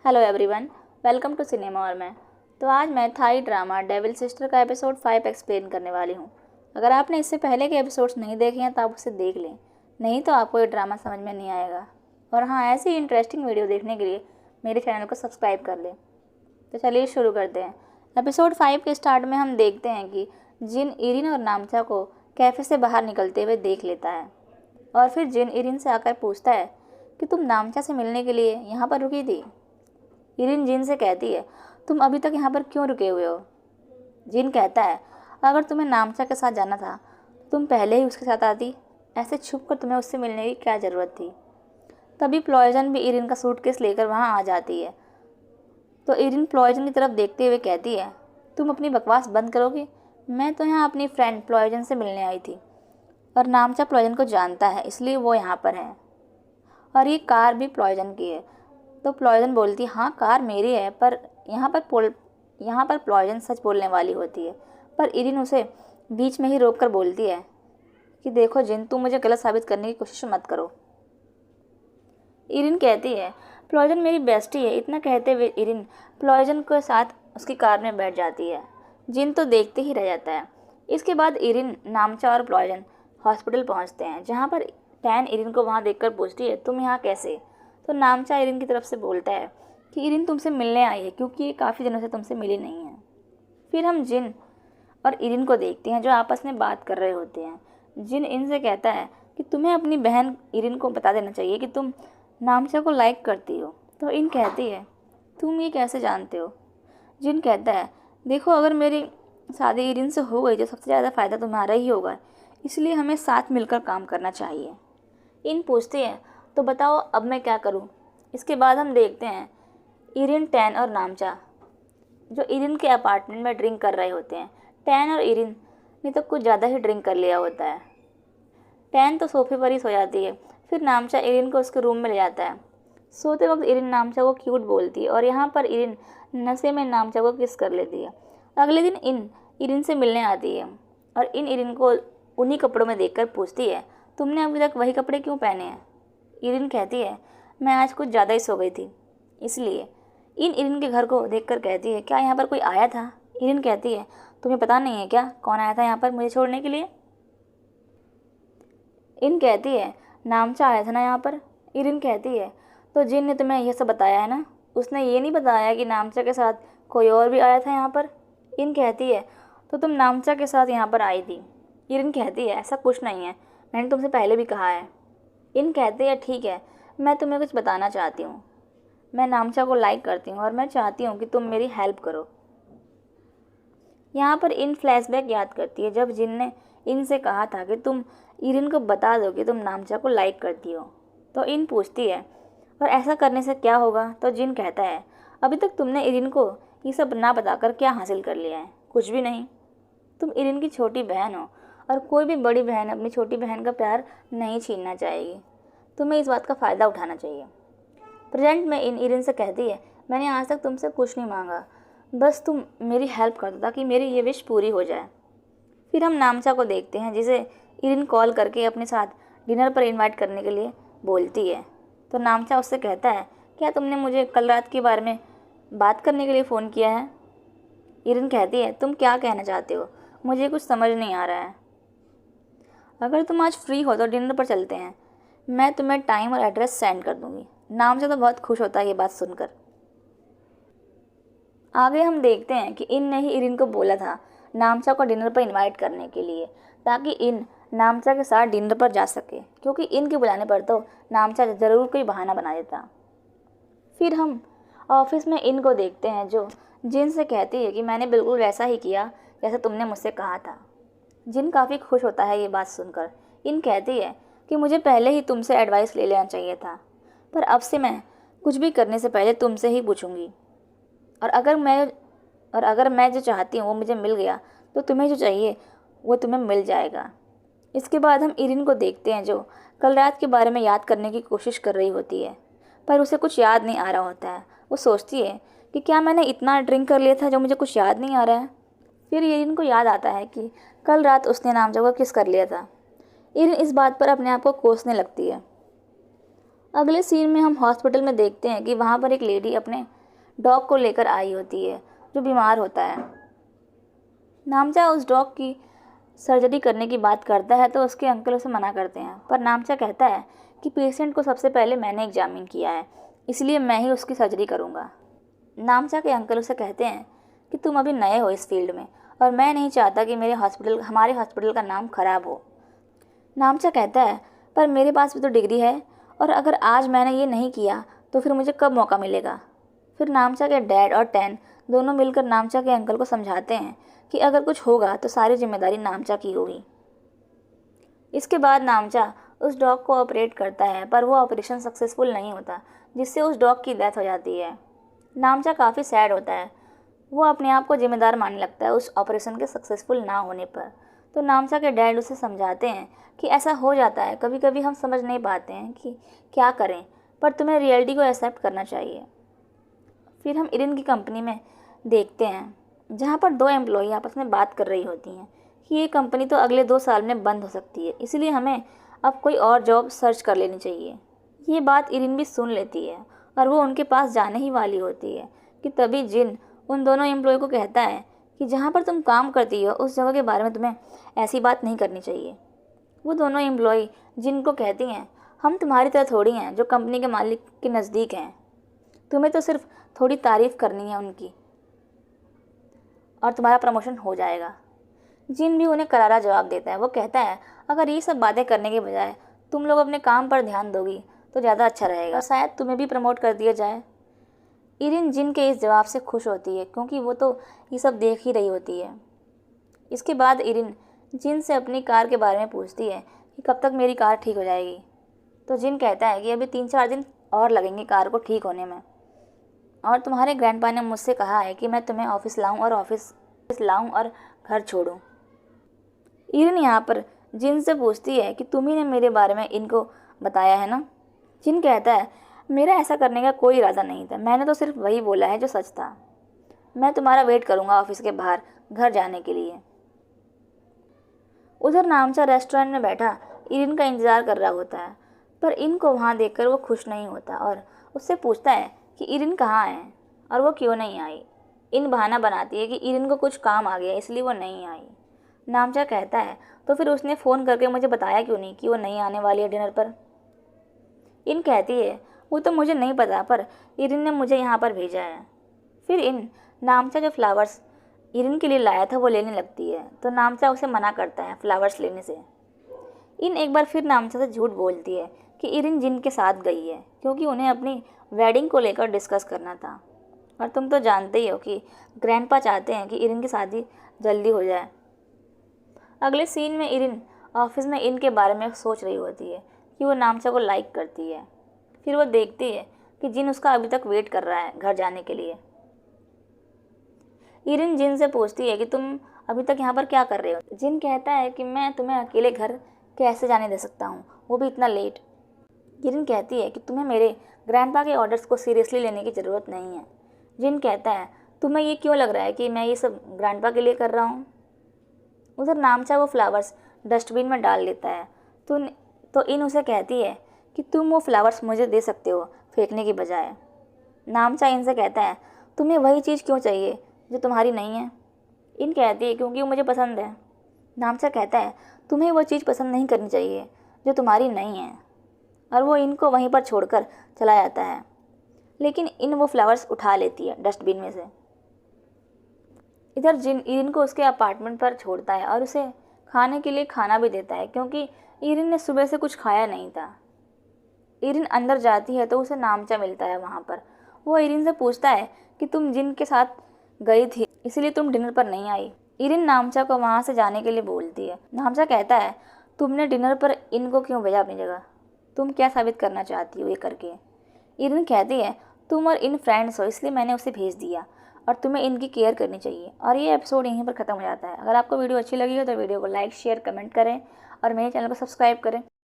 Hello everyone, welcome to cinema और मैं। तो आज मैं थाई ड्रामा डेविल सिस्टर का एपिसोड 5 एक्सप्लेन करने वाली हूँ। अगर आपने इससे पहले के एपिसोड्स नहीं देखे हैं तो आप उसे देख लें, नहीं तो आपको ये ड्रामा समझ में नहीं आएगा। और हाँ, ऐसी ही इंटरेस्टिंग वीडियो देखने के लिए मेरे चैनल को सब्सक्राइब कर लें। तो चलिए शुरू करते हैं। एपिसोड 5 के स्टार्ट में हम देखते हैं कि जिन इरिन और नामचा को कैफ़े से बाहर निकलते हुए देख लेता है और फिर जिन इरिन से आकर पूछता है कि तुम नामचा से मिलने के लिए यहाँ पर रुकी थी। इरिन जिन से कहती है, तुम अभी तक यहाँ पर क्यों रुके हुए हो? जिन कहता है, अगर तुम्हें नामचा के साथ जाना था तुम पहले ही उसके साथ आती, ऐसे छुप कर तुम्हें उससे मिलने की क्या ज़रूरत थी। तभी प्लॉयजन भी इरिन का सूटकेस लेकर वहाँ आ जाती है। तो इरिन प्लॉयजन की तरफ देखते हुए कहती है, तुम अपनी बकवास बंद करोगे? मैं तो यहाँ अपनी फ्रेंड प्लॉयजन से मिलने आई थी और नामचा प्लॉयजन को जानता है, इसलिए वो यहाँ पर है। और ये कार भी प्लॉयजन की है। तो प्लॉयजन बोलती है, हाँ कार मेरी है, पर यहाँ पर प्लॉयजन सच बोलने वाली होती है। पर इरिन उसे बीच में ही रोक कर बोलती है कि देखो जिन, तुम मुझे गलत साबित करने की कोशिश मत करो। इरिन कहती है, प्लॉयजन मेरी बेस्टी है। इतना कहते हुए इरिन प्लॉयजन के साथ उसकी कार में बैठ जाती है। जिन तो देखते ही रह जाता है। इसके बाद इरिन, नामचा और प्लॉयजन हॉस्पिटल पहुँचते हैं, जहाँ पर टैन इरिन को वहाँ देखकर पूछती है, तुम यहाँ कैसे? तो नामचा इरिन की तरफ से बोलता है कि इरिन तुमसे मिलने आई है, क्योंकि ये काफ़ी दिनों से तुमसे मिली नहीं है। फिर हम जिन और इरिन को देखते हैं जो आपस में बात कर रहे होते हैं। जिन इनसे कहता है कि तुम्हें अपनी बहन इरिन को बता देना चाहिए कि तुम नामचा को लाइक करती हो। तो इन कहती है, तुम ये कैसे जानते हो? जिन कहता है, देखो अगर मेरी शादी इरिन से हो गई तो सबसे ज़्यादा फ़ायदा तुम्हारा ही होगा, इसलिए हमें साथ मिलकर काम करना चाहिए। इन पूछते हैं, तो बताओ अब मैं क्या करूं? इसके बाद हम देखते हैं इरिन, टैन और नामचा जो इरिन के अपार्टमेंट में ड्रिंक कर रहे होते हैं। टैन और इरिन ने तो कुछ ज़्यादा ही ड्रिंक कर लिया होता है। टैन तो सोफे पर ही सो जाती है। फिर नामचा इरिन को उसके रूम में ले जाता है। सोते वक्त इरिन नामचा को क्यूट बोलती है और यहाँ पर इरिन नशे में नामचा को किस कर लेती है। अगले दिन इरिन से मिलने आती है और इरिन को उन्हीं कपड़ों में देखकर पूछती है, तुमने अभी तक वही कपड़े क्यों पहने हैं? इरिन कहती है, मैं आज कुछ ज़्यादा ही सो गई थी इसलिए। इरिन के घर को देखकर कहती है, क्या यहाँ पर कोई आया था? इरिन कहती है, तुम्हें पता नहीं है क्या कौन आया था यहाँ पर मुझे छोड़ने के लिए? इन कहती है, नामचा आया था ना यहाँ पर। इरिन कहती है, तो जिन ने तुम्हें यह सब बताया है ना? उसने ये नहीं बताया कि नामचा के साथ कोई और भी आया था यहाँ पर? इन कहती है, तो तुम नामचा के साथ यहाँ पर आई थी? इरिन कहती है, ऐसा कुछ नहीं है, मैंने तुमसे पहले भी कहा है। इन कहते हैं, ठीक है, मैं तुम्हें कुछ बताना चाहती हूँ। मैं नामचा को लाइक करती हूँ और मैं चाहती हूँ कि तुम मेरी हेल्प करो। यहाँ पर इन फ्लैशबैक याद करती है जब जिन ने इनसे कहा था कि तुम इरिन को बता दो कि तुम नामचा को लाइक करती हो। तो इन पूछती है, और ऐसा करने से क्या होगा? तो जिन कहता है, अभी तक तुमने इरिन को ये सब ना बताकर क्या हासिल कर लिया है? कुछ भी नहीं। तुम इरिन की छोटी बहन हो और कोई भी बड़ी बहन अपनी छोटी बहन का प्यार नहीं छीनना चाहेगी। तुम्हें इस बात का फ़ायदा उठाना चाहिए। प्रेजेंट में इरिन से कहती है, मैंने आज तक तुमसे कुछ नहीं मांगा, बस तुम मेरी हेल्प कर दो ताकि मेरी ये विश पूरी हो जाए। फिर हम नामचा को देखते हैं जिसे इरिन कॉल करके अपने साथ डिनर पर इनवाइट करने के लिए बोलती है। तो नामचा उससे कहता है, क्या तुमने मुझे कल रात के बारे में बात करने के लिए फ़ोन किया है? इरिन कहती है, तुम क्या कहना चाहते हो? मुझे कुछ समझ नहीं आ रहा है। अगर तुम आज फ्री हो तो डिनर पर चलते हैं, मैं तुम्हें टाइम और एड्रेस सेंड कर दूंगी। नामचा तो बहुत खुश होता है ये बात सुनकर। आगे हम देखते हैं कि इन ने ही इरिन को बोला था नामचा को डिनर पर इनवाइट करने के लिए, ताकि इन नामचा के साथ डिनर पर जा सके, क्योंकि इनके बुलाने पर तो नामचा ज़रूर कोई बहाना बना देता। फिर हम ऑफिस में इन को देखते हैं जो जिन से कहती है कि मैंने बिल्कुल वैसा ही किया जैसा तुमने मुझसे कहा था। जिन काफ़ी खुश होता है ये बात सुनकर। इन कहती है कि मुझे पहले ही तुमसे एडवाइस ले लेना चाहिए था, पर अब से मैं कुछ भी करने से पहले तुमसे ही पूछूंगी। और अगर मैं जो चाहती हूँ वो मुझे मिल गया तो तुम्हें जो चाहिए वो तुम्हें मिल जाएगा। इसके बाद हम इरिन को देखते हैं जो कल रात के बारे में याद करने की कोशिश कर रही होती है, पर उसे कुछ याद नहीं आ रहा होता है। वो सोचती है कि क्या मैंने इतना ड्रिंक कर लिया था जो मुझे कुछ याद नहीं आ रहा है। फिर इरिन को याद आता है कि कल रात उसने नामचा को किस कर लिया था। इरिन इस बात पर अपने आप को कोसने लगती है अगले सीन में हम हॉस्पिटल में देखते हैं कि वहाँ पर एक लेडी अपने डॉग को लेकर आई होती है जो बीमार होता है। नामचा उस डॉग की सर्जरी करने की बात करता है तो उसके अंकल उसे मना करते हैं, पर नामचा कहता है कि पेशेंट को सबसे पहले मैंने एग्जामिन किया है, इसलिए मैं ही उसकी सर्जरी करूँगा। नामचा के अंकल उसे कहते हैं कि तुम अभी नए हो इस फील्ड में और मैं नहीं चाहता कि हमारे हॉस्पिटल का नाम खराब हो। नामचा कहता है पर मेरे पास भी तो डिग्री है और अगर आज मैंने ये नहीं किया तो फिर मुझे कब मौका मिलेगा। फिर नामचा के डैड और टैन दोनों मिलकर नामचा के अंकल को समझाते हैं कि अगर कुछ होगा तो सारी जिम्मेदारी नामचा की होगी। इसके बाद नामचा उस डॉग को ऑपरेट करता है पर वो ऑपरेशन सक्सेसफुल नहीं होता, जिससे उस डॉग की डेथ हो जाती है। नामचा काफ़ी सैड होता है, वो अपने आप को जिम्मेदार मानने लगता है उस ऑपरेशन के सक्सेसफुल ना होने पर। तो नामचा के डैड उसे समझाते हैं कि ऐसा हो जाता है, कभी कभी हम समझ नहीं पाते हैं कि क्या करें, पर तुम्हें रियलिटी को एक्सेप्ट करना चाहिए। फिर हम इरिन की कंपनी में देखते हैं जहाँ पर दो एम्प्लॉई आपस में बात कर रही होती हैं कि ये कंपनी तो अगले 2 साल में बंद हो सकती है, इसलिए हमें अब कोई और जॉब सर्च कर लेनी चाहिए। ये बात इरिन भी सुन लेती है और वो उनके पास जाने ही वाली होती है कि तभी जिन उन दोनों एम्प्लॉय को कहता है कि जहाँ पर तुम काम करती हो उस जगह के बारे में तुम्हें ऐसी बात नहीं करनी चाहिए। वो दोनों एम्प्लॉय जिन को कहती हैं हम तुम्हारी तरह थोड़ी हैं जो कंपनी के मालिक के नज़दीक हैं, तुम्हें तो सिर्फ थोड़ी तारीफ़ करनी है उनकी और तुम्हारा प्रमोशन हो जाएगा। जिन भी उन्हें करारा जवाब देता है। वो कहता है अगर ये सब बातें करने के बजाय तुम लोग अपने काम पर ध्यान दोगी तो ज़्यादा अच्छा रहेगा, शायद तुम्हें भी प्रमोट कर दिया जाए। इरिन जिन के इस जवाब से खुश होती है क्योंकि वो तो ये सब देख ही रही होती है। इसके बाद इरिन जिन से अपनी कार के बारे में पूछती है कि कब तक मेरी कार ठीक हो जाएगी। तो जिन कहता है कि अभी 3-4 दिन और लगेंगे कार को ठीक होने में, और तुम्हारे ग्रैंडपा ने मुझसे कहा है कि मैं तुम्हें ऑफिस लाऊं और घर छोड़ूं। इरिन यहाँ पर जिन से पूछती है कि तुम ही ने मेरे बारे में इनको बताया है ना। जिन कहता है मेरा ऐसा करने का कोई इरादा नहीं था, मैंने तो सिर्फ वही बोला है जो सच था। मैं तुम्हारा वेट करूँगा ऑफिस के बाहर घर जाने के लिए। उधर नामचा रेस्टोरेंट में बैठा इरिन का इंतज़ार कर रहा होता है, पर इनको वहाँ देखकर वो खुश नहीं होता और उससे पूछता है कि इरिन कहाँ है और वो क्यों नहीं आई। इन बहाना बनाती है कि इरिन को कुछ काम आ गया इसलिए वो नहीं आई। नामचा कहता है तो फिर उसने फ़ोन करके मुझे बताया क्यों नहीं कि वो नहीं आने वाली है डिनर पर। इन कहती है वो तो मुझे नहीं पता, पर इरिन ने मुझे यहाँ पर भेजा है। फिर इन नामचा जो फ्लावर्स इरिन के लिए लाया था वो लेने लगती है, तो नामचा उसे मना करता है फ्लावर्स लेने से। इन एक बार फिर नामचा से झूठ बोलती है कि इरिन जिन के साथ गई है क्योंकि उन्हें अपनी वेडिंग को लेकर डिस्कस करना था। और तुम तो जानते ही हो कि ग्रैंडपा चाहते हैं कि इरिन की शादी जल्दी हो जाए। अगले सीन में इरिन ऑफिस में इन के बारे में सोच रही होती है कि वो नामचा को लाइक करती है। फिर वो देखती है कि जिन उसका अभी तक वेट कर रहा है घर जाने के लिए। इरिन जिन से पूछती है कि तुम अभी तक यहाँ पर क्या कर रहे हो। जिन कहता है कि मैं तुम्हें अकेले घर कैसे जाने दे सकता हूँ, वो भी इतना लेट। इरिन कहती है कि तुम्हें मेरे ग्रैंडपा के ऑर्डर्स को सीरियसली लेने की ज़रूरत नहीं है। जिन कहता है तुम्हें ये क्यों लग रहा है कि मैं ये सब ग्रैंडपा के लिए कर रहा हूँ। उधर नामचा वो फ्लावर्स डस्टबिन में डाल देता है तो इन उसे कहती है कि तुम वो फ्लावर्स मुझे दे सकते हो फेंकने की बजाय। नामचा इनसे कहता है तुम्हें वही चीज़ क्यों चाहिए जो तुम्हारी नहीं है। इन कहती है क्योंकि वो मुझे पसंद है। नामचा कहता है तुम्हें वो चीज़ पसंद नहीं करनी चाहिए जो तुम्हारी नहीं है, और वो इनको वहीं पर छोड़कर चला जाता है। लेकिन इन वो फ्लावर्स उठा लेती है डस्टबिन में से। इधर जिन इरिन को उसके अपार्टमेंट पर छोड़ता है और उसे खाने के लिए खाना भी देता है क्योंकि इरिन ने सुबह से कुछ खाया नहीं था। इरिन अंदर जाती है तो उसे नामचा मिलता है वहाँ पर। वो इरिन से पूछता है कि तुम जिन के साथ गई थी इसलिए तुम डिनर पर नहीं आई। इरिन नामचा को वहाँ से जाने के लिए बोलती है। नामचा कहता है तुमने डिनर पर इनको क्यों भेजा अपनी जगह, तुम क्या साबित करना चाहती हो ये करके। इरिन कहती है तुम और इन फ्रेंड्स हो इसलिए मैंने उसे भेज दिया और तुम्हें इनकी केयर करनी चाहिए। और ये एपिसोड यहीं पर ख़त्म हो जाता है। अगर आपको वीडियो अच्छी लगी हो तो वीडियो को लाइक शेयर कमेंट करें और मेरे चैनल को सब्सक्राइब करें।